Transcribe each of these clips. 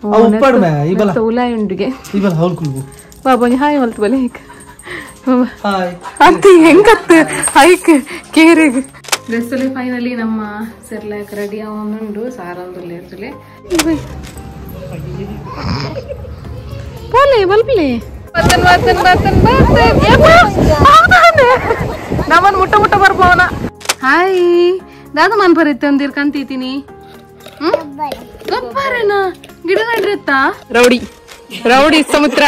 ಉಪ್ಪಡ್ಮೆ ಇಬಲ ಉಲಾಯಿ ಉಂಡಿಗೆ ಇಬಲ ಹೌಲ್ಕುಲ್ಗು ಬಾಬಾ ಹಾಯ್ ಹೊಲ್ತು ಬಲೆ ಹೇಗೆ ಹಾಯ್ ಅತ್ತಿ ಹೆಂಗತ್ತು ಹೈಕ್ ಕೇರಿಗೆ ಡ್ರೆಸ್ಸಲ್ಲಿ ಫೈನಲಿ ನಮ್ಮ ಸೆರ್ಲಾಕ್ ರೆಡಿ ಅವನುಂಡು ಸಾರೊಂದುಲ್ಲೆ ಇರ್ತಲೆ ಬೋಲೆ ಬಲ್ಪ್ಲೆ ಬರ್ತನ್ ಬರ್ತನ್ ಬರ್ತನ್ ಬರ್ತನ್ ನಮ್ಮನ್ ಮುಟ್ಟ ಬರ್ಬೋನ ಹಾಯ್ ದಾದ ಮನ್ ಬರುತ್ತೆ ಒಂದಿರ್ ಕಂತೀತೀನಿ ಗಬ್ಬಾರೇನ ಗಿಡ ನಡ್ರತ್ತಾ ರೌಡಿ ರೌಡಿ ಸಮುದ್ರ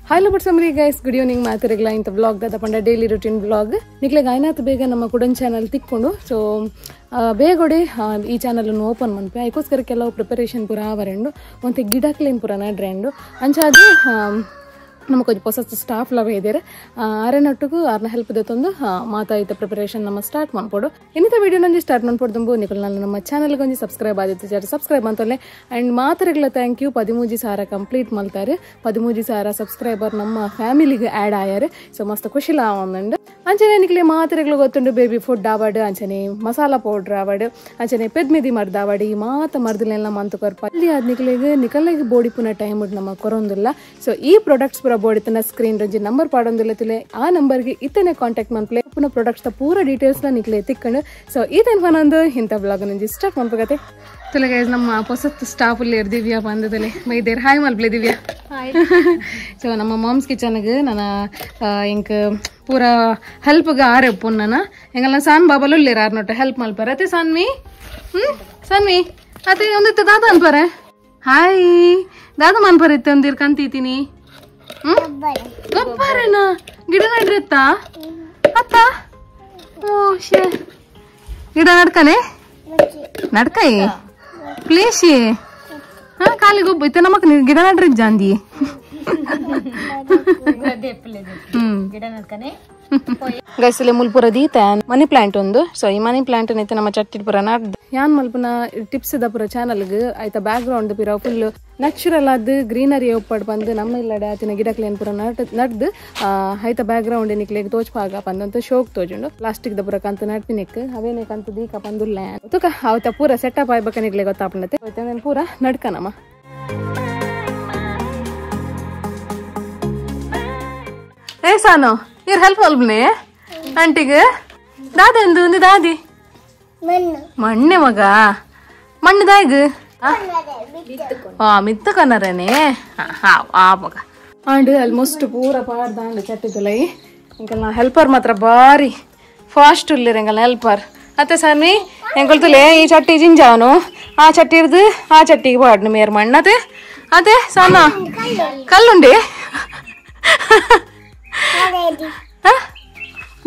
ಹಲೋ ಬಟ್ಸಮ್ರಿ ಗೈಸ್ ಗುಡ್ ಈವ್ನಿಂಗ್ ಮಾತಿರಗ್ಲ ಇಂಥ ಬ್ಲಾಗ್ ದಾದ ಪಂಡ ಡೈಲಿ ರೂಟೀನ್ ಬ್ಲಾಗ್ ನಿಕ್ಲೆ ಗಾಯನಾಥ ಬೇಗ ನಮ್ಮ ಕುಡನ್ ಚಾನಲ್ ತಿಕ್ಕೊಂಡು ಸೊ ಬೇಗೊಡೆ ಈ ಚಾನಲನ್ನು ಓಪನ್ ಮನ್ಪೆ ಅದಕ್ಕೋಸ್ಕರ ಕೆಲವು ಪ್ರಿಪರೇಷನ್ ಪೂರ ಆವರೆಂಡು ಒಂದು ಗಿಡಕ್ಲೇನು ಪೂರ ನಡ್ರೆಂಡು ಅಂಚಾದು ನಮಗೊಂದು ಹೊಸ ಸ್ಟಾಫ್ ಲವ್ ಇದ್ದಾರೆ ಆರನೊಟ್ಟಿಗೂ ಆರ್ನ ಹೆಲ್ಪ್ ತಂದು ಮಾತಾಯಿತ ಪ್ರಿಪರೇಷನ್ ನಮ್ಮ ಸ್ಟಾರ್ಟ್ ಮಾಡ್ಕೊಡು ಇನ್ನಿತ ವಿಡಿಯೋ ನಂಜಿ ಸ್ಟಾರ್ಟ್ ಮಾಡ್ಕೊಡ್ದು ನಿಖಲ್ ನಾನು ನಮ್ಮ ಚಾನಲ್ಗೆ ಒಂಜಿ ಸಬ್ಸ್ಕ್ರೈಬ್ ಆದಿತ್ತು ಜರ ಸಬ್ಸ್ಕ್ರೈಬ್ ಅಂತಲೇ ಆ್ಯಂಡ್ ಮಾತಾರೆಗಳ ಥ್ಯಾಂಕ್ ಯು 13,000 ಕಂಪ್ಲೀಟ್ ಮಾಡ್ತಾರೆ 13,000 ಸಬ್ಸ್ಕ್ರೈಬರ್ ನಮ್ಮ ಫ್ಯಾಮಿಲಿಗೆ ಆ್ಯಡ್ ಆಯಾರೆ ಸೊ ಮಸ್ತ್ ಖುಷಿಲ ಆವಂದು ಅಂಚನೆ ನಿಕ್ಲೆ ಮಾತ್ರೆಗಳು ಗೊತ್ತುಂಡು ಬೇಬಿ ಫುಡ್ ಆವಾಡು ಅಂಚನೆ ಮಸಾಲಾ ಪೌಡ್ರ್ ಆವಾಡು ಅಂಚನೆ ಪೆದ್ಮಿದಿ ಮರ್ದ ಆವಾಡು ಈ ಮರ್ದಲೆಲ್ಲ ಮಂತು ಕೊರ್ಪ ಅಲ್ಲಿ ಆದ ನಿಕಲೆಗೆ ಬೋಡಿ ಪುನಃ ಟೈಮ್ ನಮ್ಮ ಕೊರೊಂದಿಲ್ಲ ಸೊ ಈ ಪ್ರಾಡಕ್ಟ್ಸ್ ಪೂರ ಬೋಡಿ ತನ್ನ ಸ್ಕ್ರೀನ್ ರಂಜಿ ನಂಬರ್ ಪಾಡೊಂದಿಲ್ಲ ತಿಲೆ ಆ ನಂಬರ್ಗೆ ಇತ್ತನೆ ಕಾಂಟ್ಯಾಕ್ಟ್ ಮಾಡ್ಪ್ಲೆ ಪುನಃ ಪ್ರಾಡಕ್ಟ್ಸ್ ಪೂರ ಡೀಟೇಲ್ಸ್ನ ನಿಕ್ಲೆ ತಿಕ್ಕೊಂಡು ಸೊ ಇದನ್ ಫನೊಂದು ಇಂಥ ಬ್ಲಾಗ್ ನಂಜಿ ಸ್ಟಾರ್ಟ್ ಮಾಡ್ಬೇಕತ್ತೆ ತುಲೆ ಗೈಸ್ ನಮ್ಮ ಹೊಸತ್ ಸ್ಟಾಫ್ ಅಲ್ಲಿ ದಿವ್ಯಾ ಬಂದದಲ್ಲಿ ಮೈದೇರ್ ಹಾಯ್ ಮಲ್ಪ್ಲೆ ದಿವ್ಯಾ ಸೊ ನಮ್ಮ ಮಾಮ್ಸ್ ಕಿಚನ್ಗೆ ನಾನು ಇಂಕ ಪೂರ ಹೆಲ್ಪ್ಗೆ ಆರೆ ಪುನ್ನ ಹೆಂಗಲ್ಲ ಸಾನ್ ಬಾಬಲು ಇಲ್ಲೇರ ಆರ್ನೊಟ್ಟು ಹೆಲ್ಪ್ ಮಲ್ಪಾರ ಅತ್ತೆ ಸಾನ್ವಿ ಸಾನ್ವಿ ಅತ್ತೆ ಒಂದಿತ್ತು ದಾದ ಅನ್ಪಾರೆ ಹಾಯ್ ದಾದ ಮನ್ಪರಿತ್ತೆ ಒಂದಿರ್ ಕಂತೀತೀನಿ ಗೊಬ್ಬಾರೇನ ಗಿಡ ನಡ್ರತ್ತಾ ಅತ್ತ ಓ ಶೇ ಗಿಡ ನಡ್ಕನೆ ನಡ್ಕಾಯಿ ಪ್ಲೇಶಿ ಹಾ ಕಾಲಿ ಗೊಬ್ಬ ಇತ್ತ ನಮಕ್ ಗಿಡ ನಡ್ರಿ ಜಾಂದಿ ಗೈಸಲೆ ಮುಲ್ಪುರ ದೀತ ಮನಿ ಪ್ಲಾಂಟ್ ಒಂದು ಸೊ ಈ ಮನಿ ಪ್ಲಾಂಟ್ ಐತೆ ನಮ್ಮ ಚಟ್ಟಿ ಪುರ ನಾಡ್ದು ಯಾನ್ ಮಲ್ಪನ ಟಿಪ್ಸ್ ದ ಪುರ ಚಾನಲ್ಗೆ ಆಯ್ತಾ ಬ್ಯಾಕ್ ಗ್ರೌಂಡ್ ಪಿರ ಫುಲ್ ನ್ಯಾಚುರಲ್ ಆದ ಗ್ರೀನರಿ ಒಪ್ಪಡ್ ಬಂದು ನಮ್ಮ ಇಲ್ಲಡೆ ಆತಿನ ಗಿಡಕ್ಲೇನ್ ಪುರ ನಡ್ದು ಆಯ್ತಾ ಬ್ಯಾಕ್ ಗ್ರೌಂಡ್ ನಿಕ್ಲೆಗ್ ತೋಚ್ಪಾಗ ಬಂದಂತ ಶೋಕ್ ತೋಜುಂಡು ಪ್ಲಾಸ್ಟಿಕ್ ದ ಪುರ ಕಂತ ನಡ್ಪಿನೆಕ್ ಅವೇನೆ ಕಂತ ದೀಕ ಬಂದುಲ್ಲ ತುಕ ಅವತ್ತ ಪೂರ ಸೆಟಪ್ ಆಗ್ಬೇಕ ನಿಕ್ಲೆ ಗೊತ್ತಾಪಣತೆ ಪೂರ ನಡ್ಕನಮ್ಮ ಏ ಸಾನು ಇರ್ ಹೆಲ್ಪ್ ಮಲ್ಪನೆ ಆಂಟಿಗೆ ದಾದೆಂದು ಒಂದು ದಾದಿ ಮಣ್ಣೆ ಮಗ ಮಣ್ಣದಾಗ ಮಿತ್ತ ಕನ್ನರನೇ ಆ ಮಗ ಆಂಡ್ ಆಲ್ಮೋಸ್ಟ್ ಪೂರ ಪಾಡ್ದಾಂಡ್ ಚಟ್ಟಿದಲೈ ಇಂಕಲ್ನ ಹೆಲ್ಪರ್ ಮಾತ್ರ ಬಾರಿ ಫಾಸ್ಟ್ ಇಲ್ಲಿರ ಎಂಗಲ್ನ ಹೆಲ್ಪರ್ ಅತ್ತೆ ಸಾನ್ವಿ ಎಂಕೊಳ್ತಲೆ ಈ ಚಟ್ಟಿ ಜಿಂಜಾವನು ಆ ಚಟ್ಟಿ ಇರ್ದು ಆ ಚಟ್ಟಿಗೆ ಪಾಡ್ನು ಮೇರ್ ಮಣ್ಣತೆ ಅದೇ ಸಾನ ಕಲ್ಲುಂಡಿ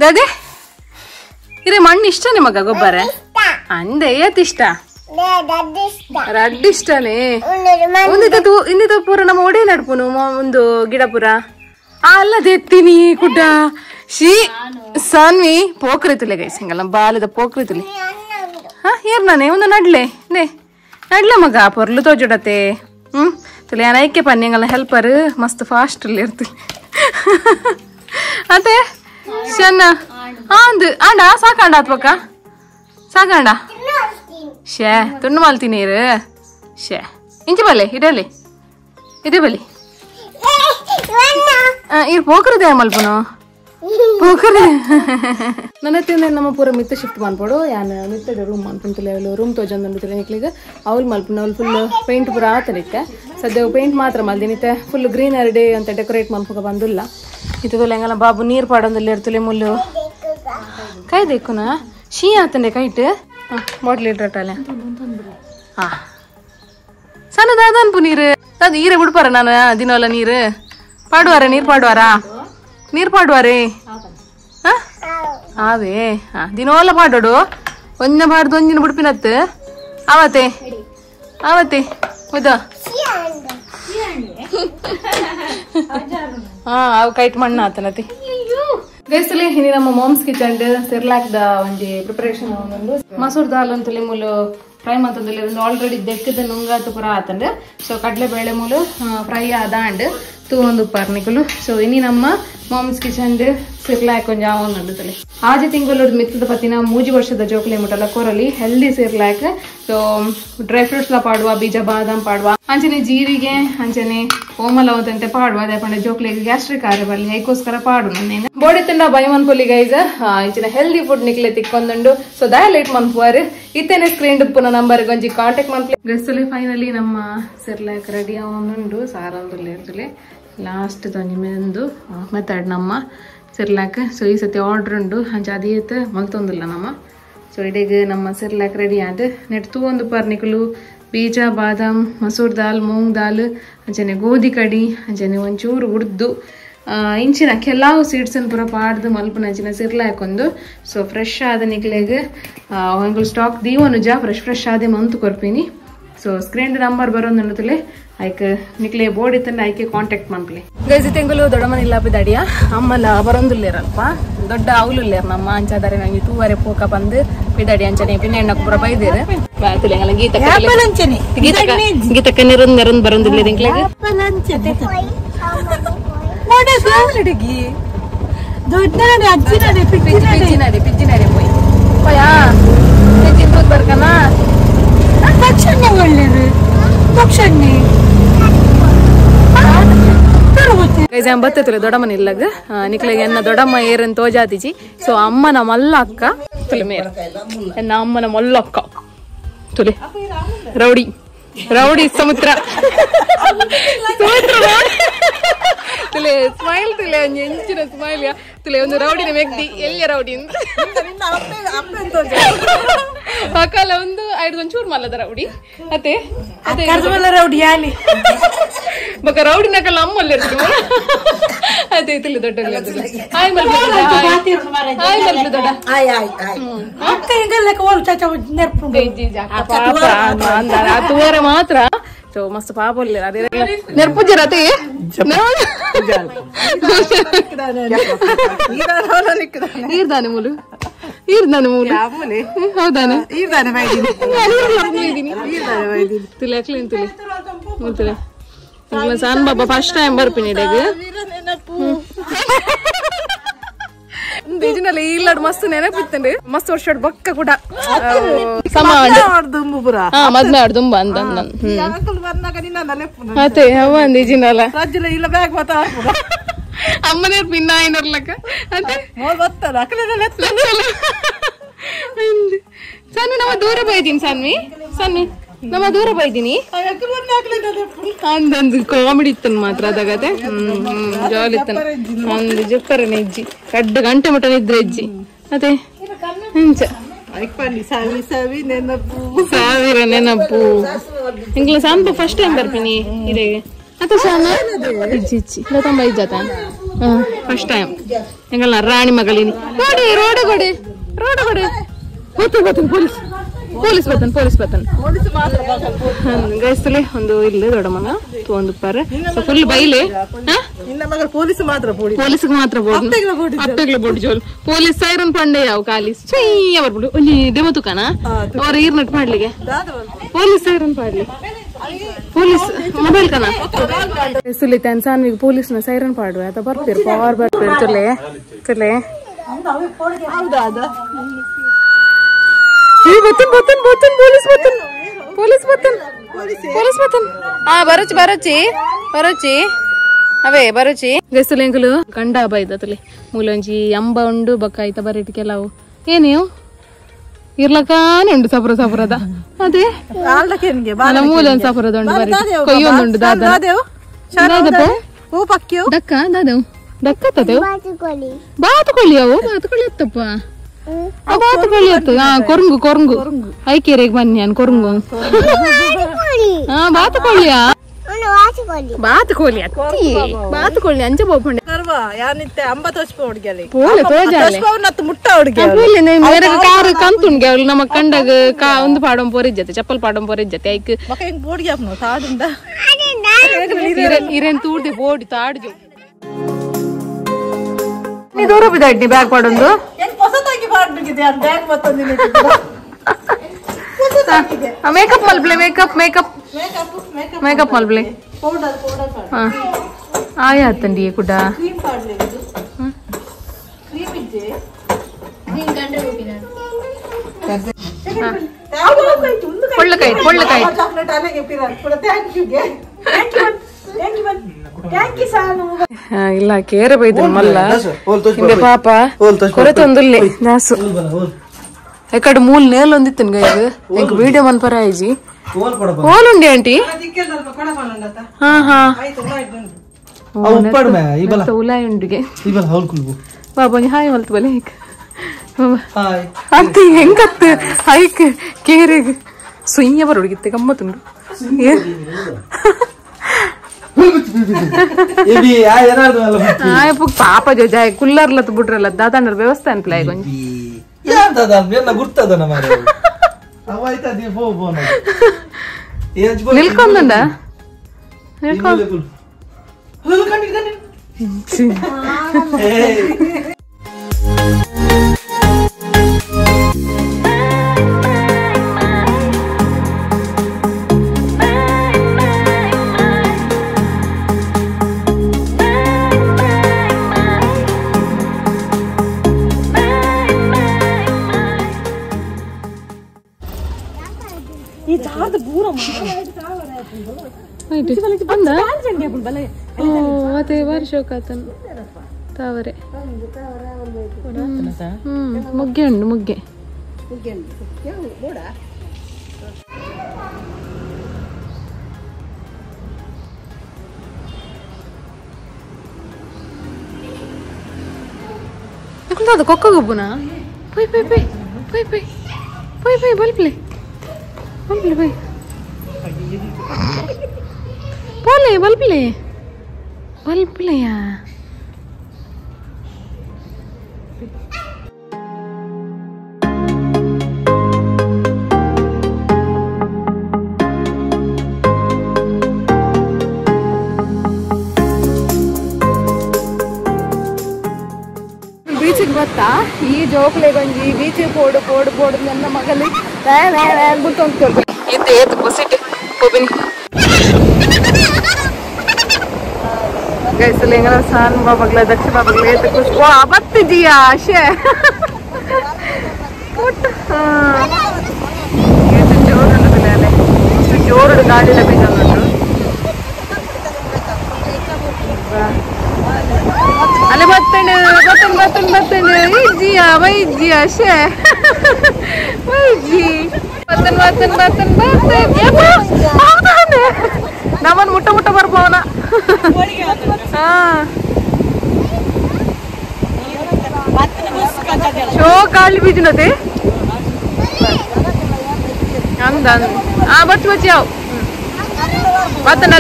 ದಾದಿ ಇರೇ ಮಣ್ಣು ಇಷ್ಟ ನಿಮಗ ಗೊಬ್ಬರ ಅಂದೆ ಏತಿಷ್ಟ ರಡ್ಡ್ ಇಷ್ಟನೇ ಇನ್ನಿತ ಪೂರ ನಮ್ಮ ಒಡೆ ನಡ್ಪುನು ಒಂದು ಗಿಡ ಪುರ ಅಲ್ಲದೆ ಎತ್ತೀನಿ ಕುಡ್ಡ ಶೀ ಸಾನ್ವಿ ಪೋಕ್ರಿತುಲೆ ಗೈಸಂಗಲ್ಲ ಬಾಲದ ಪೋಕ್ರಿತುಲೆ ಹಾ ಏರ್ ನಾನೇ ಒಂದು ನಡ್ಲೆ ನಡ್ಲ ಮಗ ಪೊರ್ಲು ತೋಜುಡತೆ ತುಲೆ ನೈಕೆ ಪನ್ಯಂಗಲ್ಲ ಹೆಲ್ಪರ್ ಮಸ್ತ್ ಫಾಸ್ಟ್ ಅಲ್ಲಿ ಇರ್ತೀನಿ ಅದೇ ಚೆನ್ನ ಅಂದು ಆಂಡ ಸಾಕಾಂಡ ಆತ್ಪಕ್ಕ ಸಾಕಾಂಡ ಶೇ ತುಂಡು ಮಾಲ್ತೀನಿ ನೀರು ಶೇ ಇಂಚಿ ಬಲ್ಲೆ ಇಡಲಿ ಇದೆ ಬಲಿ ಇರ್ ಪೋಕರದೆ ಮಲ್ಪನು ಪೋಕರದೆ ನನ್ನ ಹತ್ತಿರ ನಮ್ಮ ಪೂರ ಮಿತ್ತ ಶಿಫ್ಟ್ ಮಾಡ್ಬೋಡು ಯಾನ್ ಮಿತ್ತದ ರೂಮ್ ಅನ್ಕೊಂತಿಲ್ಲ ರೂಮ್ ತೋಜಂದು ನಿಕ್ಲಿಗೆ ಅವ್ಲು ಮಲ್ಪನ ಅವ್ಲು ಫುಲ್ ಪೇಂಟ್ ಪೂರ ಆತನಿತ್ತೆ ಸದ್ಯ ಪೇಂಟ್ ಮಾತ್ರ ಮಲ್ದಿನಿತ್ತೆ ಫುಲ್ ಗ್ರೀನರಿ ಡೇ ಅಂತ ಡೆಕೋರೇಟ್ ಮಾಡ್ಬೇಕ ಬಂದಿಲ್ಲ ಇದು ಹೆಂಗಲ್ಲ ಬಾಬು ನೀರು ಪಾಡೊಂದಲ್ಲಿ ಇರ್ತಲೆ ಮುಲ್ಲು ಕೈ ದೇಕುನ ಶೀ ಆತಂಡೆ ಕೈಟ್ ಬಾಟ್ಲ್ ಇಟ್ರಟಲೆ ಹಾ ಸಣ್ಣದಾದ ಅನ್ಪು ನೀರು ಅದು ಈರೆ ಬಿಡ್ಪಾರ ನಾನು ದಿನವಲ್ಲ ನೀರು ಪಾಡುವಾರ ನೀರು ಪಾಡುವಾರೆ ಅವೇ ಹಾ ದಿನವಲ್ಲ ಪಾಡೋಡು ಒಂದಿನ ಪಾಡ್ದು ಒಂದಿನ ಬಿಡ್ಪಿನತ್ತು ಅವತ್ತೆ ಹೌದಾ ಹಾ ಅವು ಕೈಟ್ ಮಣ್ಣ ಆತನತಿ ಬೇಸಲಿ ಇನಿ ನಮ್ಮ ಮಾಮ್ಸ್ ಕಿಚನ್ ಸೆರ್ಲಾಕ್ ದ ಒಂಜಿ ಪ್ರಿಪರೇಷನ್ ಒಂದು ಮಸೂರ್ ದಾಲ್ ಅಂತಲಿ ಮೂಲು ಫ್ರೈ ಮಾಡ್ತಂದಲ್ಲಿ ಒಂದು ಆಲ್ರೆಡಿ ದೆಕ್ಕದ ನುಂಗಾತು ಪುರ ಆತಂಡ್ ಸೊ ಕಡಲೆ ಬೇಳೆ ಮೂಲು ಫ್ರೈ ಆದ ಅಂಡ್ ತೂ ಒಂದು ಉಪ್ಪಾರ್ನಿಕಲು ಸೊ ಇನಿ ನಮ್ಮ ಮಾಮ್ಸ್ ಕಿಚನ್ ಸಿರ್ಲಾಕ್ ಕೊಂಚ ಆವೊಂದುಂಡು ಆಜೆ ತಿಂಗಳು ಮಿತ್ತದ ಪತ್ತಿನ 3 ವರ್ಷದ ಜೋಕುಲೆ ಮುಟ್ಟಲ ಕೊರಲಿ ಹೆಲ್ದಿ ಸಿರ್ಲಾಕ್ ಸೊ ಡ್ರೈ ಫ್ರೂಟ್ಸ್ ಲ ಪಾಡುವ ಬೀಜ ಬಾದಾಮ್ ಪಾಡುವ ಅಂಚನೆ ಜೀರಿಗೆ ಅಂಚನೆ ಓಮಲ ಅಂತ ಪಾಡುವ ಅದೇ ಪಂಡ ಜೋಕ್ಲೆಗೆ ಗ್ಯಾಸ್ಟ್ರಿಕ್ ಆರೆ ಬಲ್ಲಿ ಐಕೋಸ್ಕರ ಪಾಡು ನನ್ನೇನು ಬೋಡಿ ತಿಂಡ ಬೈಮನ್ ಪೊಲಿ ಗೈಸ್ ಇಂಚಿನ ಹೆಲ್ದಿ ಫುಡ್ ನಿಕ್ಲೆ ತಿಕ್ಕೊಂದುಂಡು ಸೊ ದಯಲೇಟ್ ಮನ್ಪುವಾರು ಇತ್ತೇನೆ ಸ್ಕ್ರೀನ್ ಪುನ ನಂಬರ್ ಗೊಂಜಿ ಕಾಂಟ್ಯಾಕ್ಟ್ ಮನ್ಪ್ಲೆ ಗೆಸ್ತಲೆ ಫೈನಲಿ ನಮ್ಮ ಸಿರ್ಲಾಕ್ ರೆಡಿ ಆವೊಂದುಂಡು ಸಾರಂದುಲ್ಲೆ ಇರ್ತಲೆ ಲಾಸ್ಟ್ ತೊಂಜಿ ಮೆಂದು ಮೆಥಡ್ ನಮ್ಮ ಸಿರ್ಲಾಕ್ ಸೊ ಈ ಸತಿ ಆರ್ಡರ್ ಉಂಡು ಅಂಚ ಅದೇತ್ ಮಲ್ತೊಂದಿಲ್ಲ ನಮ್ಮ ಸೊ ಇಡೆಗೆ ನಮ್ಮ ಸಿರ್ಲಾಕ್ ರೆಡಿ ಆದ ನೆಟ್ ತೂವೊಂದು ಪರ್ನಿಕಲು ಬೀಜ ಬಾದಾಮ್ ಮಸೂರ್ ದಾಲ್ ಮೂಂಗ್ ದಾಲ್ ಅಂಚನೆ ಗೋಧಿ ಕಡಿ ಅಂಚನೆ ಒಂಚೂರು ಉರ್ದು ಇಂಚಿನ ಕೆಲವು ಸೀಡ್ಸ್ ಪೂರ ಪಾಡ್ದು ಮಲ್ಪನ ಅಂಚಿನ ಸಿರ್ಲಾಕ್ ಒಂದು ಸೊ ಫ್ರೆಶ್ ಆದ ನಿಕ್ಲೆಗೆ ಒಂದು ಸ್ಟಾಕ್ ದೀವನುಜ ಫ್ರೆಶ್ ಆದ ಮಂತು ಕೊರ್ಪಿನಿ ಸೊ ಸ್ಕ್ರೀನ್ ನಂಬರ್ ಬರೋಂದುಂಡುತ್ತಲೆ ಐಕ್ ನಿಕ್ಲೆ ಬೋರ್ಡ್ ಇತ್ತಂಡ ಐಕೆ ಕಾಂಟ್ಯಾಕ್ಟ್ ಮನ್ಪ್ಲೆ ಗೈಸಿ ತೆಂಗುಲು ದೊಡ್ಡ ಮನೆ ಇಲ್ಲ ಬಿದ್ದಾಡಿಯ ಅಮ್ಮಲ ಬರೋಂದುಲ್ಲೇರಲ್ಪ ದೊಡ್ಡ ಅವಲುಲ್ಲೇರ್ ನಮ್ಮ ಅಂಚಾದಾರೆ ನಂಗೆ ತೂವರೆ ಪೋಕ ಬಂದು ಬಿದ್ದಾಡಿ ಅಂಚನೆ ಪಿನ್ನ ಎಣ್ಣಕ್ಕೆ ಪೂರ ಬೈದೇರೆ ಬಾತುಲೆ ಗೀತಕ್ಕ ನೆರೊಂದು ಬರೋಂದಿಲ್ಲ ನಿಕ್ಲೆಗೆ ಪಿಜ್ಜಿನಾಡೆ ಪೋಯ್ ಪೋಯಾ ಪಿಜ್ಜಿನ ತೂತ್ ಬರ್ಕನ ತಕ್ಷಣ ಒಳ್ಳೇದು ತಕ್ಷಣ ಬತ್ತಲೆ ದೊಡ್ಡಮ್ಮನ ಇಲ್ಲಾಗ ನಿಕ್ಲೆಗೆ ಎನ್ನ ದೊಡ್ಡಮ್ಮ ಏರನ್ ತೋಜಾತಿಜಿ ಸೊ ಅಮ್ಮನ ಮಲ್ಲ ಅಕ್ಕ ತುಲೆ ಮೇರ ಎನ್ನ ಅಮ್ಮನ ಮಲ್ಲ ಅಕ್ಕ ತುಲೆ ರೌಡಿ ರೌಡಿ ಸಮುದ್ರ ತುಲೆ ಸ್ಮೈಲ್ ತುಲೆ ಎಂಚಿನ ಸ್ಮೈಲ್ ತುಲೆ ಒಂದು ರೌಡಿನ ವ್ಯಕ್ತಿ ಎಲ್ಲಿಯ ರೌಡಿ ಅಕ್ಕಲ್ಲ ಒಂದು ಐದು ಒಂಚೂರು ಮಲ್ಲದ ರೌಡಿ ಅತ್ತೆ ರೌಡಿ ಬೊಕ ರೌಡಿ ನಕಲ್ಲ ಅಮ್ಮಲ್ಲಿ ಅದೇ ತುಲೆ ದೊಡ್ಡ ಹಾಯ್ ಮಲ್ಪೆ ದೊಡ್ಡ ತೂವರೆ ಮಾತ್ರ ಸೊ ಮಸ್ತ್ ಪಾಪಲ್ಲ ಅದೇ ನೆರ್ಪುಜರ ಅದೇ ಈರ್ದಾನೆ ಮೂಲು ಈರ್ದಾನೆ ಮೂಲು ಹೌದಾನೆ ತುಲೆ ತುಲೆ ತುಲೆ ಸಾನ್ ಬಾಬಾ ಫಸ್ಟ್ ಟೈಮ್ ಬರ್ಪಿನಿ ಇಡೆಗೆ ಬೇಜಿನಲ್ಲಿ ಇಲ್ಲಾಡು ಮಸ್ತ್ ನೆನಪಿತ್ತಂడి ಮಸ್ತ್ ವರ್ಷ ಬೊಕ್ಕ ಕೂಡ ಮದ್ಮೆ ಆಡ್ ದುಂಬ ಅಂತ ಅದೇ ಅವ ಅಂದಿಜಿನಲ್ಲ ಅಮ್ಮನೇ ಪಿನ್ನ ಏನಿರ್ಲಕ್ಕ ಸನ್ವಿ ನಮ್ಮ ದೂರ ಬೈದೀನಿ ಸನ್ವಿ ನಮ್ಮ ದೂರ ಬೈದೀನಿ ಅಂದಂದು ಕಾಮಿಡಿ ಇತ್ತನ್ ಮಾತ್ರ ಅದಾಗತ್ತೆ ಜಾಲಿ ಇತ್ತನ ಒಂದು ಜಪ್ಪರ ನೆಜ್ಜಿ 2 ಗಂಟೆ ಮಟ ನಿದ್ರೆ ಹೆಜ್ಜಿ ಅದೇ ಹಂಚ ಸಾವಿರ ನೆನಪು ಇಂಗ್ಲ ಸಾಂಪ ಫಸ್ಟ್ ಟೈಮ್ ಬರ್ತೀನಿ ಇಡೆಗೆ ಅತ ಸಾನ ಇಜ್ಜಿ ಲತಂಬ ಇಜ್ಜತ ಫಸ್ಟ್ ಟೈಮ್ ಎಂಗಲ್ಲ ರಾಣಿ ಮಗಳಿನಿ ರೋಡ್ ಕೊಡೆ ಗೊತ್ತು ಪೊಲೀಸ್ ಬತ್ತನ್ ಗೈಸ್ತಲೆ ಒಂದು ಇಲ್ಲಿ ದೊಡ್ಡಮ್ಮನ ಒಂದು ಪರ ಫುಲ್ ಬೈಲೆ ಪೊಲೀಸ್ ಮಾತ್ರ ಬೋರ್ಡ್ ಜೋಲ್ ಪೊಲೀಸ್ ಸೈರನ್ ಪಂಡೆ ಯಾವ ಕಾಲಿಸ್ ಬರ್ಬಿಡು ಒಂಜಿ ಡೆಮೋ ತುಕನ ಅವ್ರ ಈರ್ನಟ್ ಮಾಡ್ಲಿಗೆ ಪೊಲೀಸ್ ಸೈರನ್ ಪಾಡ್ಲಿ ಪೊಲೀಸ್ ಮೊಬೈಲ್ ಕನ ಸುಲಿ ಸಾನ್ವಿಗೆ ಪೊಲೀಸ್ನ ಸೈರನ್ ಪಾಡುವ ಅದ ಬರ್ತೀರಿ ಪವರ್ ಬರ್ತೀರಿ ತುಲೆ ಬರೋಚಿ ಅವೇ ಬರೋಚಿ ಗೈಸ್ತುಲೆಂಕುಲು ಗಂಡ ಹಬ್ಬ ಇದ್ದತಲೆ ಮೂಲೊಂಜಿ ಅಂಬ ಉಂಡು ಬಕ್ಕ ಐತ ಬರೀಟ್ ಕೆಲವು ಏನೇವು ಇರ್ಲಕಾನೆ ಉಂಡು ಸಪುರದ ಅದೇ ಮೂಲೊಂದು ಸಪುರದ ಉಂಡು ಬರೀ ಕೊಯ್ಯೊಂದುಂಡು ದಕ್ಕ ದಾದವು ದಕ್ಕತ್ತದೇವು ಬಾತುಕೊಳ್ಳಿ ಎತ್ತಪ್ಪ ಕೊರಂಗು ಐಕೇರೆಗೆ ಬನ್ನಿ ನಾನು ಕೊರಂಗು ಬಾತುಕೊಳ್ಳಿಯ ಬಾತುಕೊಳ್ಳಿ ಅಂಚೆ ಬೋಪಂಡೆ ಕಂತುಂಡ್ಗೆ ಅವಳು ನಮ್ಮ ಕಂಡಾಗ ಒಂದು ಪಾಡಂ ಪೋರಿಜ್ಜತೆ ಚಪ್ಪಲ್ ಪಾಡಂ ಪೋರಿಜ್ಜತೆ ಐಕ್ ಇರೇನ್ ತೂಡ್ದೆ ಬೋಡಿ ತಾಡ್ಜು ನೀ ದೂರ ಬಿದ್ದಾಡ್ನಿ ಬ್ಯಾಗ್ ಪಾಡೊಂದು ಮೇಕಪ್ ಮಲ್ಪ್ಲೆ ಮೇಕಪ್ ಮಲ್ಪ್ಲೆ ಆಯತ್ತಂಡಿ ಕೂಡ పొళ్ళకాయ ಇಲ್ಲ ಕೇರ ಬೈದ್ರು ಮಲ್ಲ ಹಿಂದೆ ಪಾಪ ಕೊರತೊಂದುಲ್ಲೆ ನಾಸು ಎಕಡೆ ಮೂಲ್ ನೇಲ್ ಒಂದಿತ್ತನ್ ಗೈದು ಎಂಕ್ ವಿಡಿಯೋ ಮನ್ಪರ ಆಯ್ಜಿ ಓಲುಂಡಿ ಆಂಟಿ ಹಾ ಹಾ ಉಲಾಯಿ ಉಂಡಿಗೆ ಬಾಬಾ ಹಾಯ್ ಮಲ್ತು ಬಲೆ ಅಂತ ಹೆಂಗತ್ ಹೈಕ್ ಕೇರಿಗೆ ಸುಯ್ಯ ಬರೋಡಿಗಿತ್ತೆ ಗಮ್ಮತ್ತುಂಡು ಪಾಪ ಜೋಜಾಯ ಕುಲ್ಲರ್ಲತ್ ಬಿಟ್ರಲ್ಲ ದಾದಾಂಡ್ರ ವ್ಯವಸ್ಥೆ ಅನ್ಪಲ ಈಗ ನಿಲ್ಕೊಂಡ ಅದೇ ವರ್ಷೋಕಾತನ್ ತಾವರೆ ಮುಗ್ಗೆ ಉಂಡು ಮುಗ್ಗೆ ಅದು ಕೊಕ್ಕ ಗೊಬ್ಬುನಾ ಪೈ ಪೈ ಪೈ ಪೈ ಪೈ ಪೈ ಪೈ ಬಲ್ಪ್ಲೆ ಬಲ್ಪ್ಲೆ ಪೈ बोले बल्बले बल्बलेया ಬೀಚಿಗೆ ಗೊತ್ತಾ ಈ ಜೋಕ್ಲೆ ಗಂಜಿ ಬೀಚಿಗೆ ಪೋಡು ನನ್ನ ಮಗಲಿ ಅಂದ್ಬಿಟ್ಟು ಅಂದ್ಕೊಳ್ಬೇಕು ಇದು ಏತು ಬಸಿಟ್ ಹೋಗಿನಿ guys lenga san babagla daksh babagla to kuch wo abat jiya she put ye to joru dilale usu joru gaadi la begandu ale batten jiya vai jiya she vai ji batten yapa avdane naman mutta barbona show ಗಾಳಿ ಬೀಜನತೆ ಹಂಗ ಬಚ್ಚ ಯಾವ ಬತ್ತನ್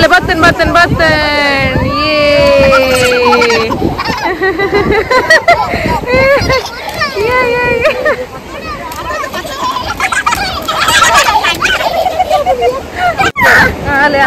ಅಲೆ